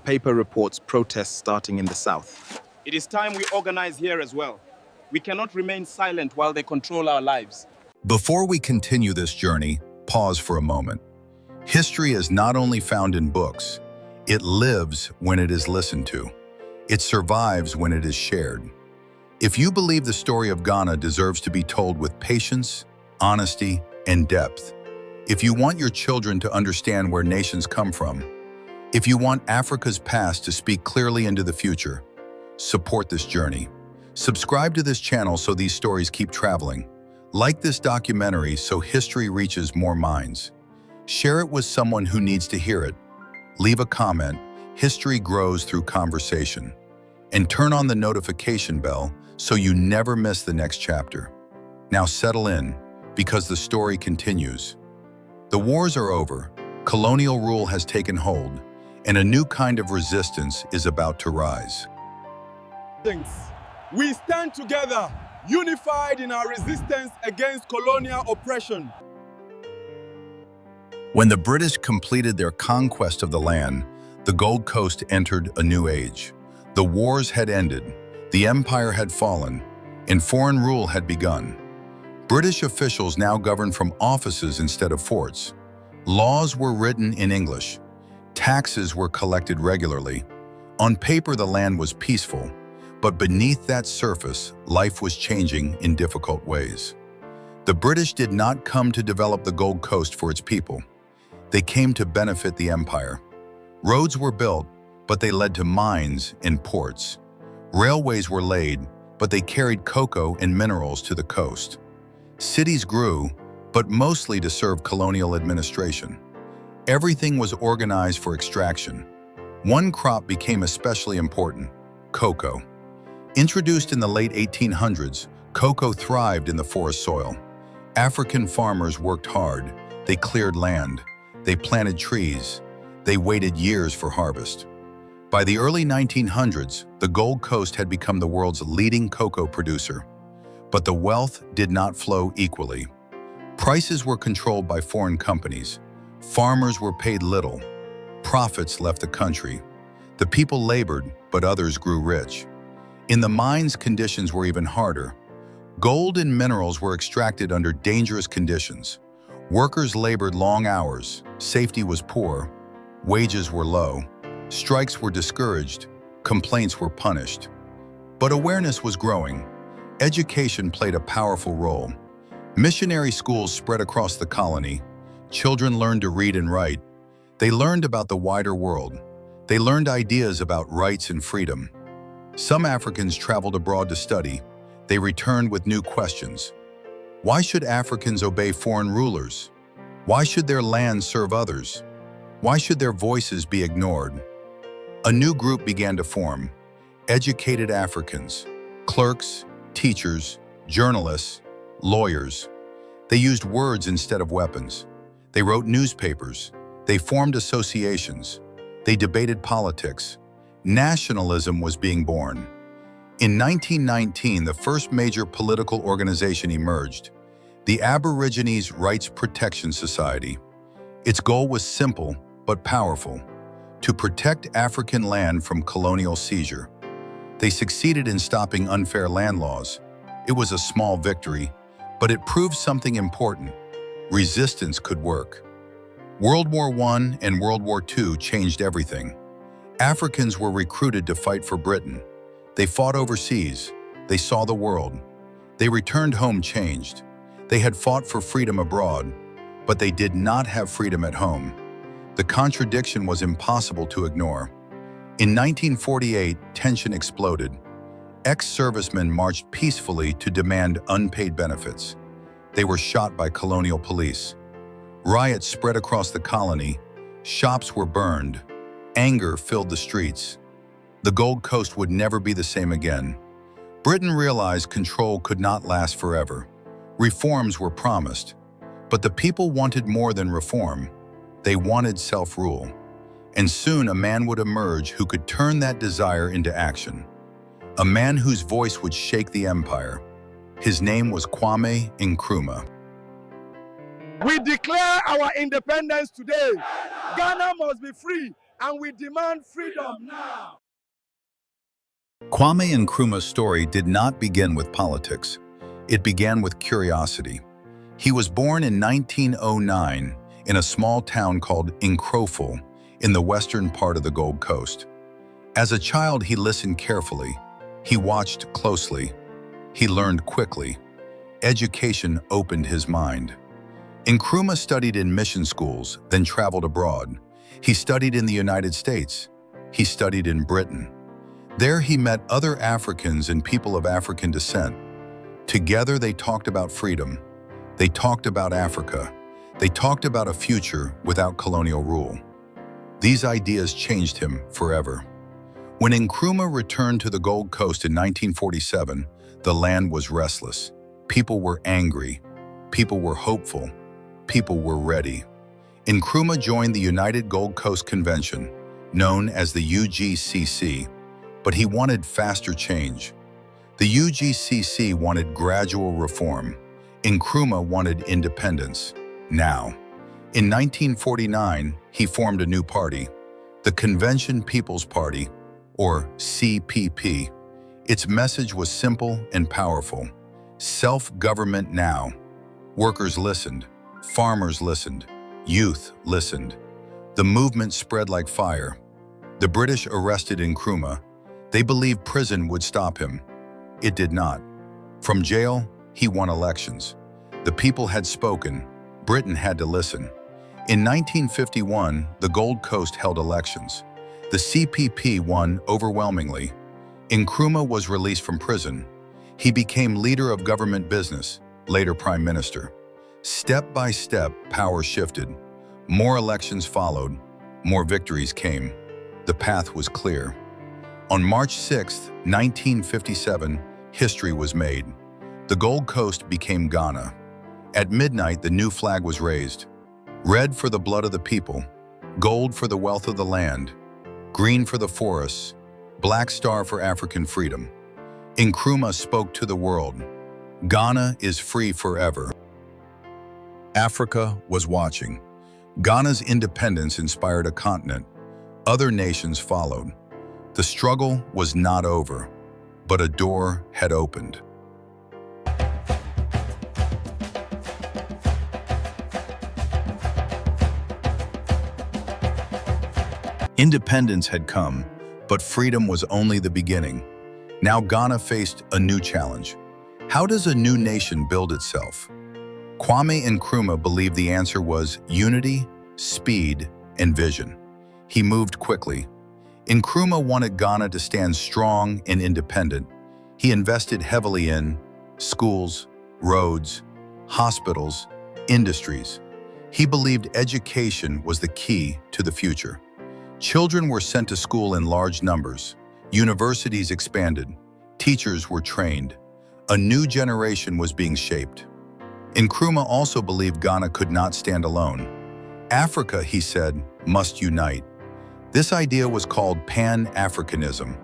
paper reports protests starting in the south. It is time we organize here as well. We cannot remain silent while they control our lives. Before we continue this journey, pause for a moment. History is not only found in books, it lives when it is listened to. It survives when it is shared. If you believe the story of Ghana deserves to be told with patience, honesty, and depth, if you want your children to understand where nations come from, if you want Africa's past to speak clearly into the future, support this journey. Subscribe to this channel so these stories keep traveling. Like this documentary so history reaches more minds. Share it with someone who needs to hear it. Leave a comment. History grows through conversation. And turn on the notification bell so you never miss the next chapter. Now settle in, because the story continues. The wars are over, colonial rule has taken hold, and a new kind of resistance is about to rise. We stand together, unified in our resistance against colonial oppression. When the British completed their conquest of the land, the Gold Coast entered a new age. The wars had ended, the empire had fallen, and foreign rule had begun. British officials now governed from offices instead of forts. Laws were written in English. Taxes were collected regularly. On paper, the land was peaceful, but beneath that surface, life was changing in difficult ways. The British did not come to develop the Gold Coast for its people. They came to benefit the empire. Roads were built, but they led to mines and ports. Railways were laid, but they carried cocoa and minerals to the coast. Cities grew, but mostly to serve colonial administration. Everything was organized for extraction. One crop became especially important: cocoa. Introduced in the late 1800s, cocoa thrived in the forest soil. African farmers worked hard. They cleared land. They planted trees. They waited years for harvest. By the early 1900s, the Gold Coast had become the world's leading cocoa producer. But the wealth did not flow equally. Prices were controlled by foreign companies. Farmers were paid little. Profits left the country. The people labored, but others grew rich. In the mines, conditions were even harder. Gold and minerals were extracted under dangerous conditions. Workers labored long hours. Safety was poor. Wages were low. Strikes were discouraged. Complaints were punished. But awareness was growing. Education played a powerful role. Missionary schools spread across the colony. Children learned to read and write. They learned about the wider world. They learned ideas about rights and freedom. Some Africans traveled abroad to study. They returned with new questions. Why should Africans obey foreign rulers? Why should their land serve others? Why should their voices be ignored? A new group began to form: educated Africans, clerks, teachers, journalists, lawyers. They used words instead of weapons. They wrote newspapers. They formed associations. They debated politics. Nationalism was being born. In 1919, the first major political organization emerged: the Aborigines Rights Protection Society. Its goal was simple but powerful: to protect African land from colonial seizure. They succeeded in stopping unfair land laws. It was a small victory, but it proved something important: resistance could work. World War I and World War II changed everything. Africans were recruited to fight for Britain. They fought overseas. They saw the world. They returned home changed. They had fought for freedom abroad, but they did not have freedom at home. The contradiction was impossible to ignore. In 1948, tension exploded. Ex-servicemen marched peacefully to demand unpaid benefits. They were shot by colonial police. Riots spread across the colony. Shops were burned. Anger filled the streets. The Gold Coast would never be the same again. Britain realized control could not last forever. Reforms were promised, but the people wanted more than reform. They wanted self-rule. And soon a man would emerge who could turn that desire into action. A man whose voice would shake the empire. His name was Kwame Nkrumah. We declare our independence today. Ghana must be free and we demand freedom now. Kwame Nkrumah's story did not begin with politics. It began with curiosity. He was born in 1909 in a small town called Nkrumah in the western part of the Gold Coast. As a child, he listened carefully. He watched closely. He learned quickly. Education opened his mind. Nkrumah studied in mission schools, then traveled abroad. He studied in the United States. He studied in Britain. There he met other Africans and people of African descent. Together they talked about freedom. They talked about Africa. They talked about a future without colonial rule. These ideas changed him forever. When Nkrumah returned to the Gold Coast in 1947, the land was restless. People were angry. People were hopeful. People were ready. Nkrumah joined the United Gold Coast Convention, known as the UGCC, but he wanted faster change. The UGCC wanted gradual reform. Nkrumah wanted independence, now. In 1949, he formed a new party, the Convention People's Party, or CPP. Its message was simple and powerful. Self-government now. Workers listened. Farmers listened. Youth listened. The movement spread like fire. The British arrested Nkrumah. They believed prison would stop him. It did not. From jail, he won elections. The people had spoken. Britain had to listen. In 1951, the Gold Coast held elections. The CPP won overwhelmingly. Nkrumah was released from prison. He became leader of government business, later prime minister. Step by step, power shifted. More elections followed. More victories came. The path was clear. On March 6, 1957, history was made. The Gold Coast became Ghana. At midnight, the new flag was raised. Red for the blood of the people, gold for the wealth of the land, green for the forests, black star for African freedom. Nkrumah spoke to the world. Ghana is free forever. Africa was watching. Ghana's independence inspired a continent. Other nations followed. The struggle was not over, but a door had opened. Independence had come, but freedom was only the beginning. Now Ghana faced a new challenge. How does a new nation build itself? Kwame Nkrumah believed the answer was unity, speed, and vision. He moved quickly. Nkrumah wanted Ghana to stand strong and independent. He invested heavily in schools, roads, hospitals, industries. He believed education was the key to the future. Children were sent to school in large numbers. Universities expanded. Teachers were trained. A new generation was being shaped. Nkrumah also believed Ghana could not stand alone. Africa, he said, must unite. This idea was called Pan-Africanism.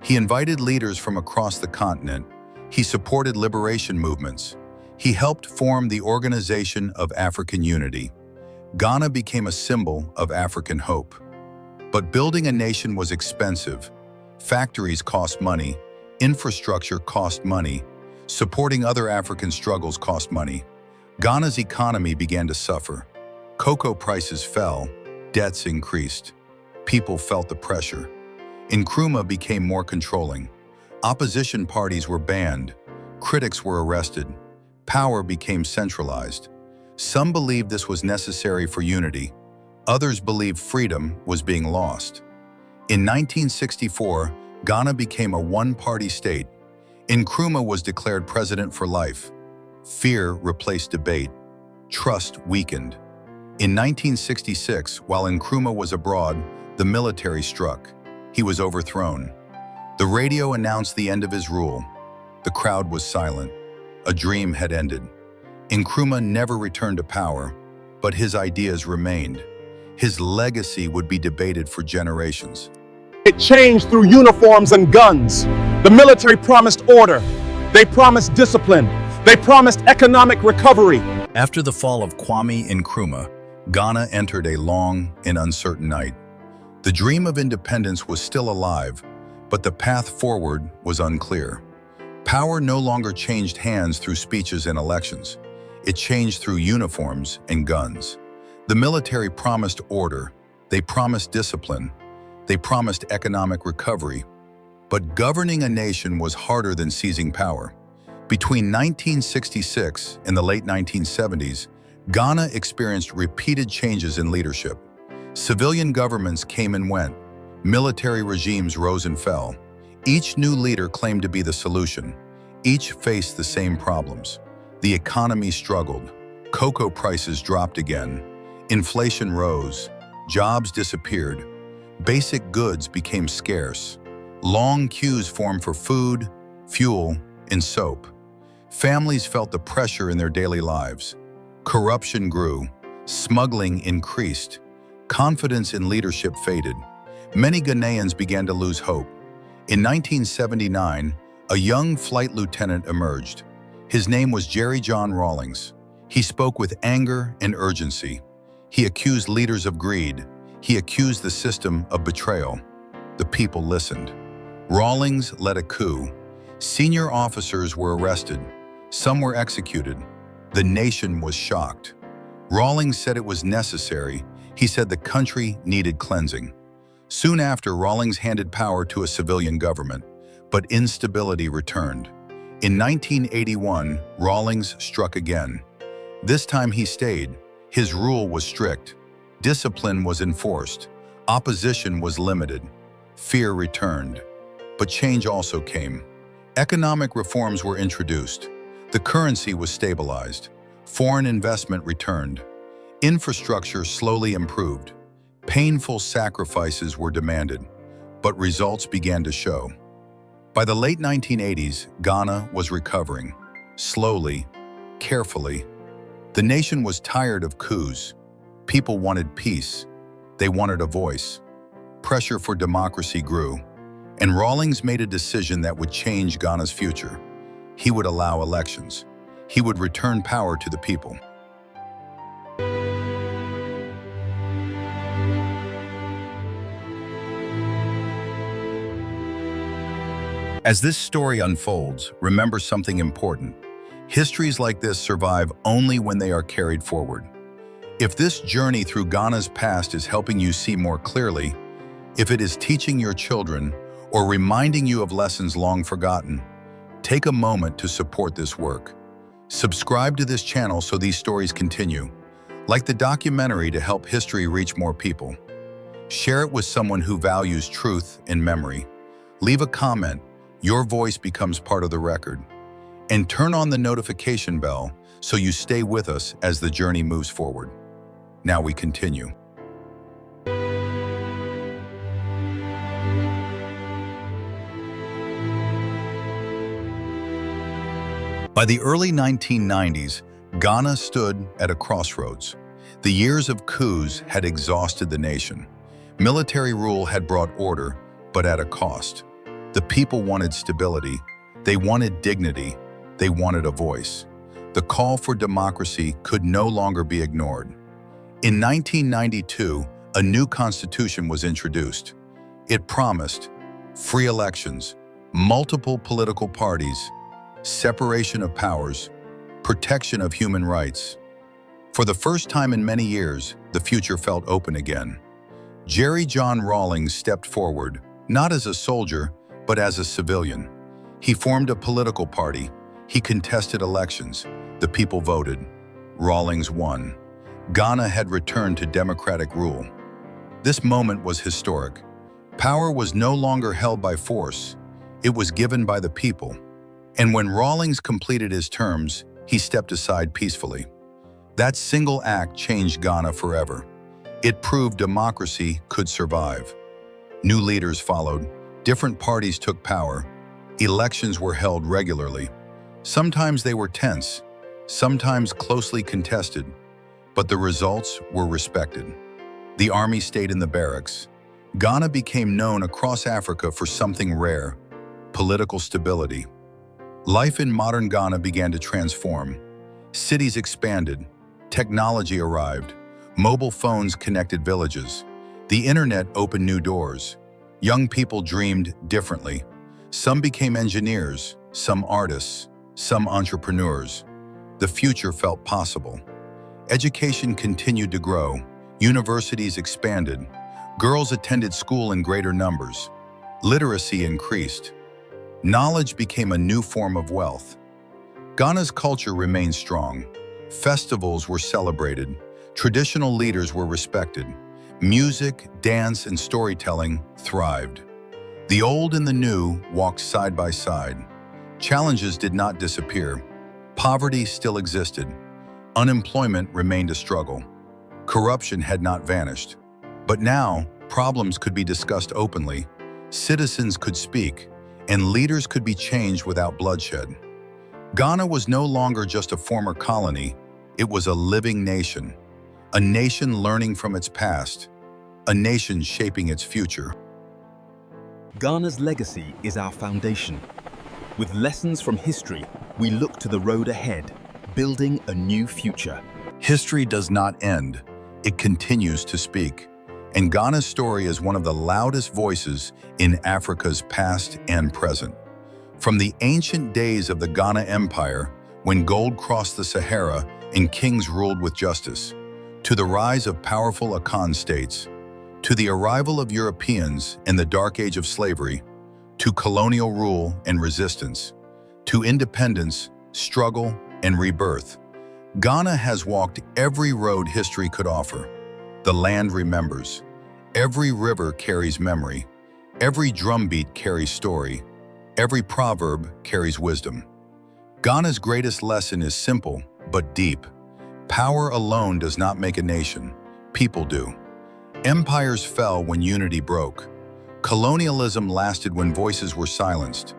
He invited leaders from across the continent. He supported liberation movements. He helped form the Organization of African Unity. Ghana became a symbol of African hope. But building a nation was expensive. Factories cost money. Infrastructure cost money. Supporting other African struggles cost money. Ghana's economy began to suffer. Cocoa prices fell. Debts increased. People felt the pressure. Nkrumah became more controlling. Opposition parties were banned. Critics were arrested. Power became centralized. Some believed this was necessary for unity. Others believed freedom was being lost. In 1964, Ghana became a one-party state. Nkrumah was declared president for life. Fear replaced debate. Trust weakened. In 1966, while Nkrumah was abroad, the military struck. He was overthrown. The radio announced the end of his rule. The crowd was silent. A dream had ended. Nkrumah never returned to power, but his ideas remained. His legacy would be debated for generations. It changed through uniforms and guns. The military promised order. They promised discipline. They promised economic recovery. After the fall of Kwame Nkrumah, Ghana entered a long and uncertain night. The dream of independence was still alive, but the path forward was unclear. Power no longer changed hands through speeches and elections. It changed through uniforms and guns. The military promised order, they promised discipline, they promised economic recovery, but governing a nation was harder than seizing power. Between 1966 and the late 1970s, Ghana experienced repeated changes in leadership. Civilian governments came and went. Military regimes rose and fell. Each new leader claimed to be the solution. Each faced the same problems. The economy struggled. Cocoa prices dropped again. Inflation rose. Jobs disappeared. Basic goods became scarce. Long queues formed for food, fuel, and soap. Families felt the pressure in their daily lives. Corruption grew. Smuggling increased. Confidence in leadership faded. Many Ghanaians began to lose hope. In 1979, a young flight lieutenant emerged. His name was Jerry John Rawlings. He spoke with anger and urgency. He accused leaders of greed. He accused the system of betrayal. The people listened. Rawlings led a coup. Senior officers were arrested. Some were executed. The nation was shocked. Rawlings said it was necessary. He said the country needed cleansing. Soon after, Rawlings handed power to a civilian government, but instability returned. In 1981, Rawlings struck again. This time he stayed. His rule was strict. Discipline was enforced. Opposition was limited. Fear returned. But change also came. Economic reforms were introduced. The currency was stabilized. Foreign investment returned. Infrastructure slowly improved. Painful sacrifices were demanded, but results began to show. By the late 1980s, Ghana was recovering. Slowly, carefully. The nation was tired of coups. People wanted peace. They wanted a voice. Pressure for democracy grew, and Rawlings made a decision that would change Ghana's future. He would allow elections. He would return power to the people. As this story unfolds, remember something important. Histories like this survive only when they are carried forward. If this journey through Ghana's past is helping you see more clearly, if it is teaching your children or reminding you of lessons long forgotten, take a moment to support this work. Subscribe to this channel so these stories continue. Like the documentary to help history reach more people. Share it with someone who values truth and memory. Leave a comment. Your voice becomes part of the record. And turn on the notification bell so you stay with us as the journey moves forward. Now we continue. By the early 1990s, Ghana stood at a crossroads. The years of coups had exhausted the nation. Military rule had brought order, but at a cost. The people wanted stability. They wanted dignity. They wanted a voice. The call for democracy could no longer be ignored. In 1992, a new constitution was introduced. It promised free elections, multiple political parties, separation of powers, protection of human rights. For the first time in many years, the future felt open again. Jerry John Rawlings stepped forward, not as a soldier, but as a civilian. He formed a political party. He contested elections. The people voted. Rawlings won. Ghana had returned to democratic rule. This moment was historic. Power was no longer held by force. It was given by the people. And when Rawlings completed his terms, he stepped aside peacefully. That single act changed Ghana forever. It proved democracy could survive. New leaders followed. Different parties took power. Elections were held regularly. Sometimes they were tense, sometimes closely contested, but the results were respected. The army stayed in the barracks. Ghana became known across Africa for something rare: political stability. Life in modern Ghana began to transform. Cities expanded. Technology arrived. Mobile phones connected villages. The internet opened new doors. Young people dreamed differently. Some became engineers, some artists, some entrepreneurs. The future felt possible. Education continued to grow. Universities expanded. Girls attended school in greater numbers. Literacy increased. Knowledge became a new form of wealth. Ghana's culture remained strong. Festivals were celebrated. Traditional leaders were respected. Music, dance, and storytelling thrived. The old and the new walked side by side. Challenges did not disappear. Poverty still existed. Unemployment remained a struggle. Corruption had not vanished. But now, problems could be discussed openly, citizens could speak, and leaders could be changed without bloodshed. Ghana was no longer just a former colony, it was a living nation. A nation learning from its past, a nation shaping its future. Ghana's legacy is our foundation. With lessons from history, we look to the road ahead, building a new future. History does not end, it continues to speak. And Ghana's story is one of the loudest voices in Africa's past and present. From the ancient days of the Ghana Empire, when gold crossed the Sahara and kings ruled with justice, to the rise of powerful Akan states, to the arrival of Europeans in the dark age of slavery, to colonial rule and resistance, to independence, struggle, and rebirth, Ghana has walked every road history could offer. The land remembers. Every river carries memory. Every drumbeat carries story. Every proverb carries wisdom. Ghana's greatest lesson is simple but deep. Power alone does not make a nation. People do. Empires fell when unity broke. Colonialism lasted when voices were silenced.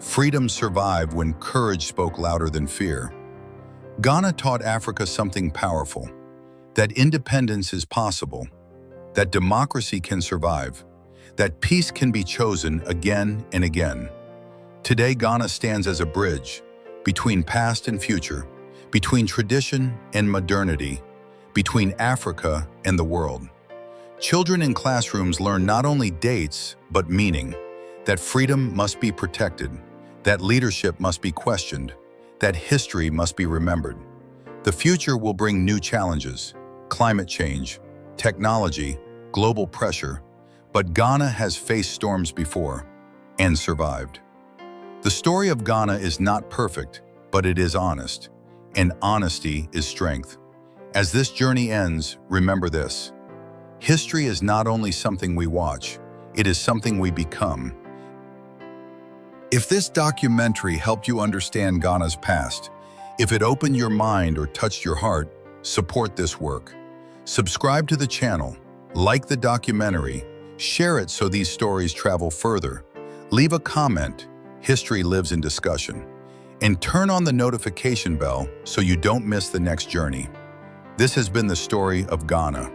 Freedom survived when courage spoke louder than fear. Ghana taught Africa something powerful, that independence is possible, that democracy can survive, that peace can be chosen again and again. Today, Ghana stands as a bridge between past and future, between tradition and modernity, between Africa and the world. Children in classrooms learn not only dates, but meaning, that freedom must be protected, that leadership must be questioned, that history must be remembered. The future will bring new challenges, climate change, technology, global pressure, but Ghana has faced storms before and survived. The story of Ghana is not perfect, but it is honest, and honesty is strength. As this journey ends, remember this: history is not only something we watch, it is something we become. If this documentary helped you understand Ghana's past, if it opened your mind or touched your heart, support this work. Subscribe to the channel, like the documentary, share it so these stories travel further. Leave a comment, history lives in discussion, and turn on the notification bell so you don't miss the next journey. This has been the story of Ghana,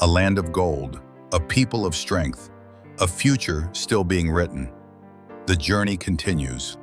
a land of gold, a people of strength, a future still being written. The journey continues.